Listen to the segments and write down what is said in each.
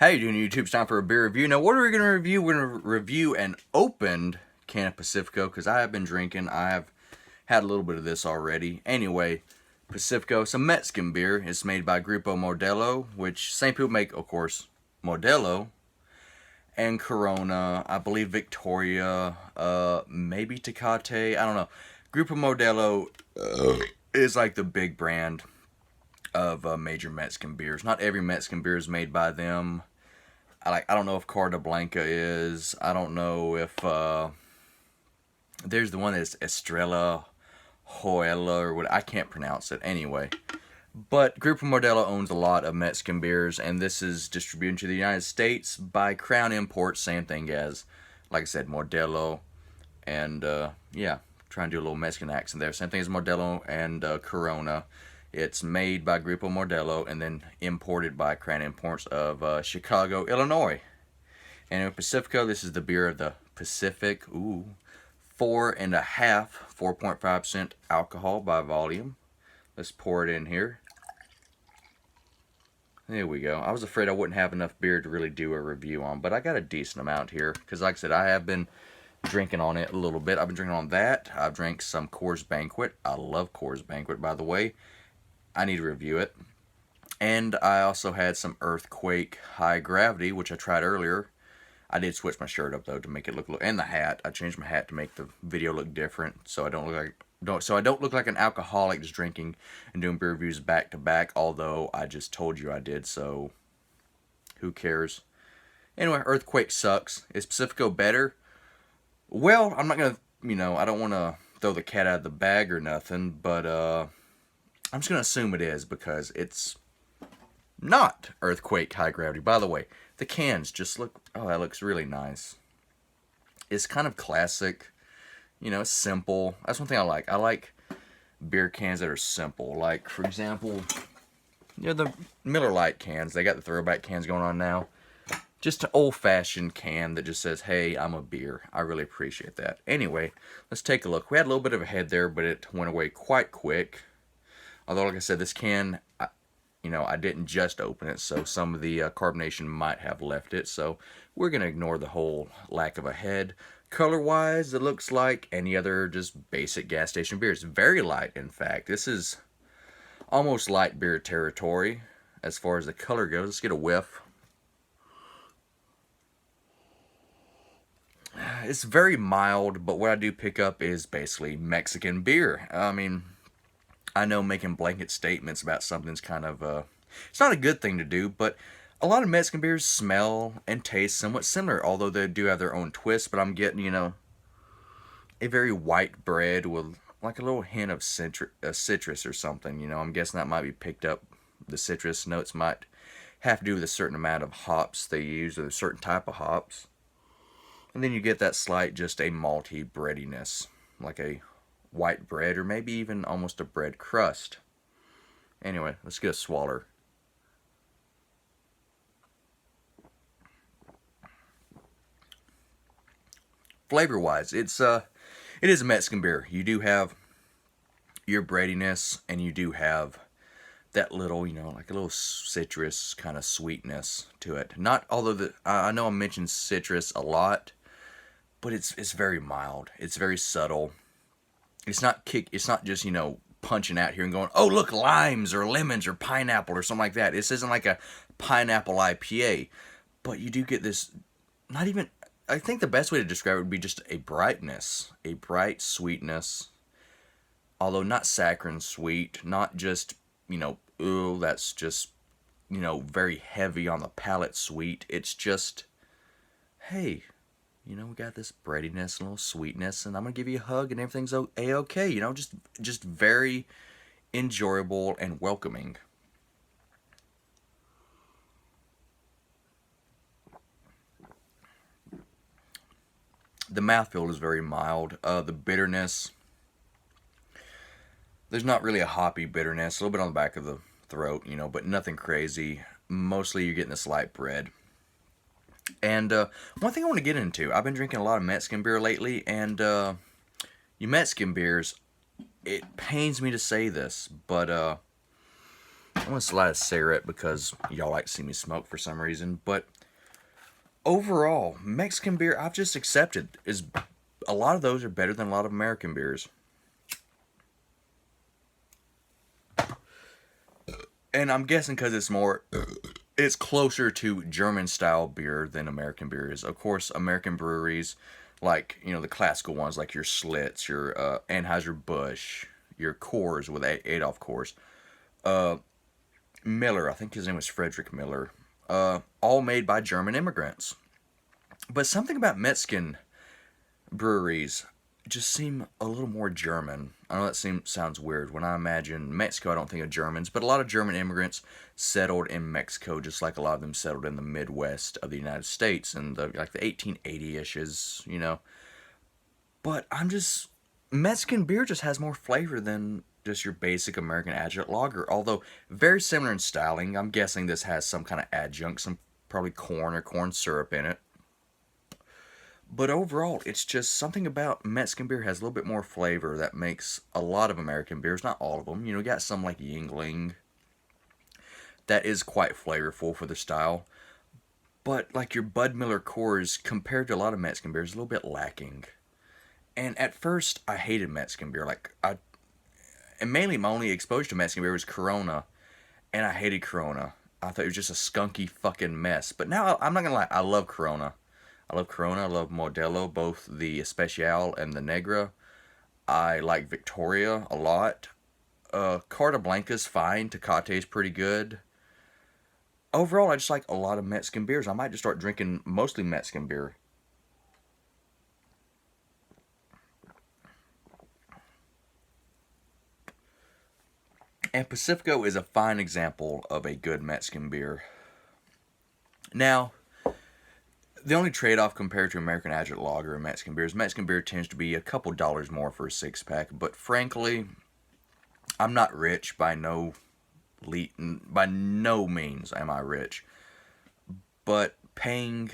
Hey, doing YouTube, it's time for a beer review. Now, what are we going to review? We're going to review an opened can of Pacifico because I have been drinking. I have had a little bit of this already. Anyway, Pacifico, some Mexican beer. It's made by Grupo Modelo, which same people make, of course, Modelo and Corona. I believe Victoria, maybe Tecate. I don't know. Grupo Modelo is like the big brand of major Mexican beers. Not every Mexican beer is made by them. I don't know if Carta Blanca is. I don't know if there's the one that's Estrella Joella or what. I can't pronounce it anyway. But Grupo Modelo owns a lot of Mexican beers, and this is distributed to the United States by Crown Imports. Same thing as, like I said, Modelo, and yeah, trying to do a little Mexican accent there. Same thing as Modelo and Corona. It's made by Grupo Modelo and then imported by Crown Imports of Chicago, Illinois. And in Pacifico, this is the beer of the Pacific. Ooh, 4.5% alcohol by volume. Let's pour it in here. There we go. I was afraid I wouldn't have enough beer to really do a review on, but I got a decent amount here. Because like I said, I have been drinking on it a little bit. I've been drinking on that. I've drank some Coors Banquet. I love Coors Banquet, by the way. I need to review it. And I also had some Earthquake High Gravity, which I tried earlier. I did switch my shirt up though to make it look, and the hat. I changed my hat to make the video look different, so I don't look like an alcoholic just drinking and doing beer reviews back to back. Although I just told you I did, so who cares? Anyway, Earthquake sucks. Is Pacifico better? Well, I'm not gonna, I don't want to throw the cat out of the bag or nothing, but I'm just going to assume it is because it's not Earthquake High Gravity. By the way, the cans just look, oh, that looks really nice. It's kind of classic, it's simple. That's one thing I like. I like beer cans that are simple. Like, for example, the Miller Lite cans. They got the throwback cans going on now. Just an old-fashioned can that just says, hey, I'm a beer. I really appreciate that. Anyway, let's take a look. We had a little bit of a head there, but it went away quite quick. Although, like I said, this can, I didn't just open it, so some of the carbonation might have left it. So we're going to ignore the whole lack of a head. Color-wise, it looks like any other just basic gas station beer. It's very light, in fact. This is almost light beer territory as far as the color goes. Let's get a whiff. It's very mild, but what I do pick up is basically Mexican beer. I mean, I know making blanket statements about something's kind of, it's not a good thing to do, but a lot of Mexican beers smell and taste somewhat similar, although they do have their own twist, but I'm getting, a very white bread with like a little hint of citrus or something, I'm guessing that might be picked up. The citrus notes might have to do with a certain amount of hops they use, or a certain type of hops. And then you get that slight, just a malty breadiness, like a white bread, or maybe even almost a bread crust. Anyway, let's get a swaller. Flavor-wise, it is a Mexican beer. You do have your breadiness, and you do have that little, like a little citrus kind of sweetness to it. Not, although I know I mentioned citrus a lot, but it's very mild. It's very subtle. It's not just, punching out here and going, oh, look, limes or lemons or pineapple or something like that. This isn't like a pineapple IPA. But you do get this, not even, I think the best way to describe it would be just a brightness. A bright sweetness. Although not saccharine sweet. Not just, ooh, that's just, very heavy on the palate sweet. It's just, hey, we got this breadiness, a little sweetness, and I'm going to give you a hug and everything's a-okay. Just very enjoyable and welcoming. The mouthfeel is very mild. The bitterness, there's not really a hoppy bitterness. A little bit on the back of the throat, but nothing crazy. Mostly you're getting this light bread. And one thing I want to get into, I've been drinking a lot of Mexican beer lately, and you Mexican beers, it pains me to say this, but I'm going to slide a cigarette because y'all like to see me smoke for some reason. But overall, Mexican beer, I've just accepted, is a lot of those are better than a lot of American beers. And I'm guessing because it's closer to German style beer than American beer is. Of course, American breweries, like, the classical ones, like your Schlitz, your Anheuser-Busch, your Coors with Adolf Coors, Miller, I think his name was Frederick Miller, all made by German immigrants. But something about Mexican breweries just seem a little more German. I know that sounds weird. When I imagine Mexico, I don't think of Germans, but a lot of German immigrants settled in Mexico, just like a lot of them settled in the Midwest of the United States in the 1880-ishes. But Mexican beer just has more flavor than just your basic American adjunct lager. Although very similar in styling, I'm guessing this has some kind of adjunct, some probably corn or corn syrup in it. But overall, it's just something about Mexican beer has a little bit more flavor that makes a lot of American beers, not all of them. You got some like Yingling that is quite flavorful for the style. But like your Bud Miller Coors, compared to a lot of Mexican beers, is a little bit lacking. And at first, I hated Mexican beer. And mainly my only exposure to Mexican beer was Corona, and I hated Corona. I thought it was just a skunky fucking mess. But now, I'm not gonna lie, I love Corona. I love Corona, I love Modelo, both the Especial and the Negra. I like Victoria a lot. Carta Blanca's fine, Tecate's pretty good. Overall, I just like a lot of Mexican beers. I might just start drinking mostly Mexican beer. And Pacifico is a fine example of a good Mexican beer. Now, the only trade-off compared to American adjunct lager and Mexican beer is Mexican beer tends to be a couple dollars more for a six-pack. But frankly, I'm not rich by no means am I rich. But paying,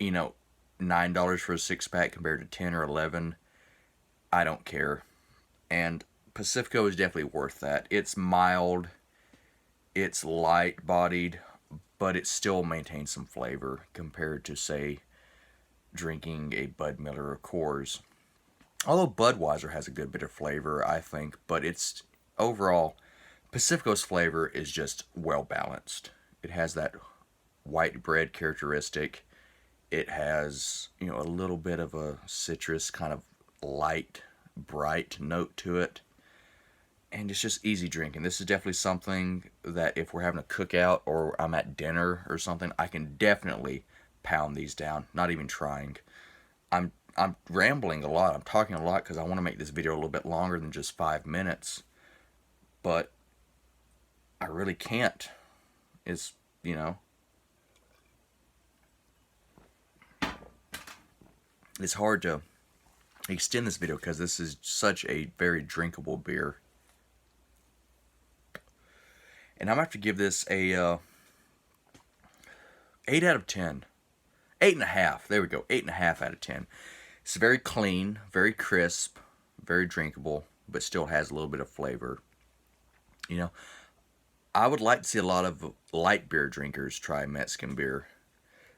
$9 for a six-pack compared to 10 or 11, I don't care. And Pacifico is definitely worth that. It's mild, it's light-bodied, but it still maintains some flavor compared to, say, drinking a Bud Miller or Coors. Although Budweiser has a good bit of flavor, I think, but it's overall, Pacifico's flavor is just well balanced. It has that white bread characteristic. It has, a little bit of a citrus kind of light, bright note to it. And it's just easy drinking. This is definitely something that if we're having a cookout or I'm at dinner or something, I can definitely pound these down. Not even trying. I'm rambling a lot. I'm talking a lot because I want to make this video a little bit longer than just 5 minutes. But I really can't. It's, it's hard to extend this video because this is such a very drinkable beer. And I'm going to have to give this a 8 out of 10. 8.5. There we go. 8.5 out of 10. It's very clean, very crisp, very drinkable, but still has a little bit of flavor. I would like to see a lot of light beer drinkers try Mexican beer.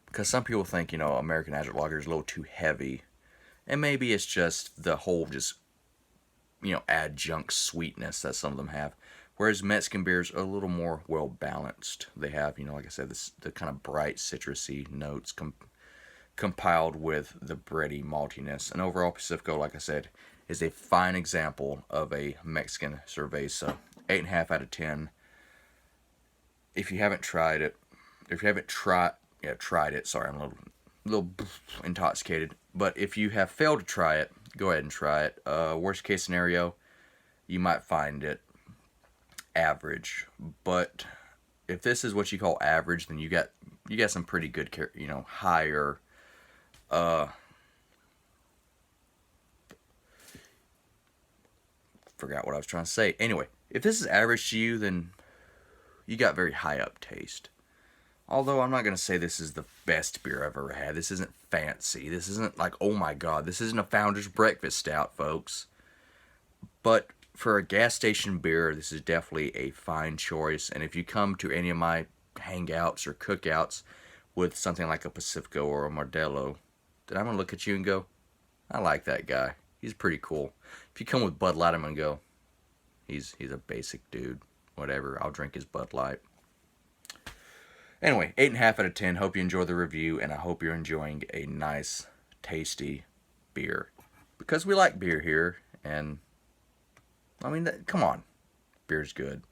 Because some people think, American adjunct lager is a little too heavy. And maybe it's just the whole adjunct sweetness that some of them have. Whereas Mexican beers are a little more well balanced. They have, like I said, the kind of bright citrusy notes compiled with the bready maltiness. And overall, Pacifico, like I said, is a fine example of a Mexican cerveza. 8.5 out of 10. If you haven't tried it, tried it. Sorry, I'm a little intoxicated. But if you have failed to try it, go ahead and try it. Worst case scenario, you might find it average. But if this is what you call average, then you got some pretty good, higher. Forgot what I was trying to say. Anyway, if this is average to you, then you got very high up taste. Although I'm not going to say this is the best beer I've ever had. This isn't fancy. This isn't like, oh my god, this isn't a Founder's Breakfast Stout, folks. But for a gas station beer, this is definitely a fine choice. And if you come to any of my hangouts or cookouts with something like a Pacifico or a Modelo, then I'm going to look at you and go, I like that guy. He's pretty cool. If you come with Bud Light, I'm going to go, he's a basic dude. Whatever, I'll drink his Bud Light. Anyway, 8.5 out of 10. Hope you enjoy the review, and I hope you're enjoying a nice, tasty beer. Because we like beer here, and I mean, come on. Beer's good.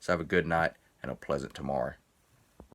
So have a good night and a pleasant tomorrow.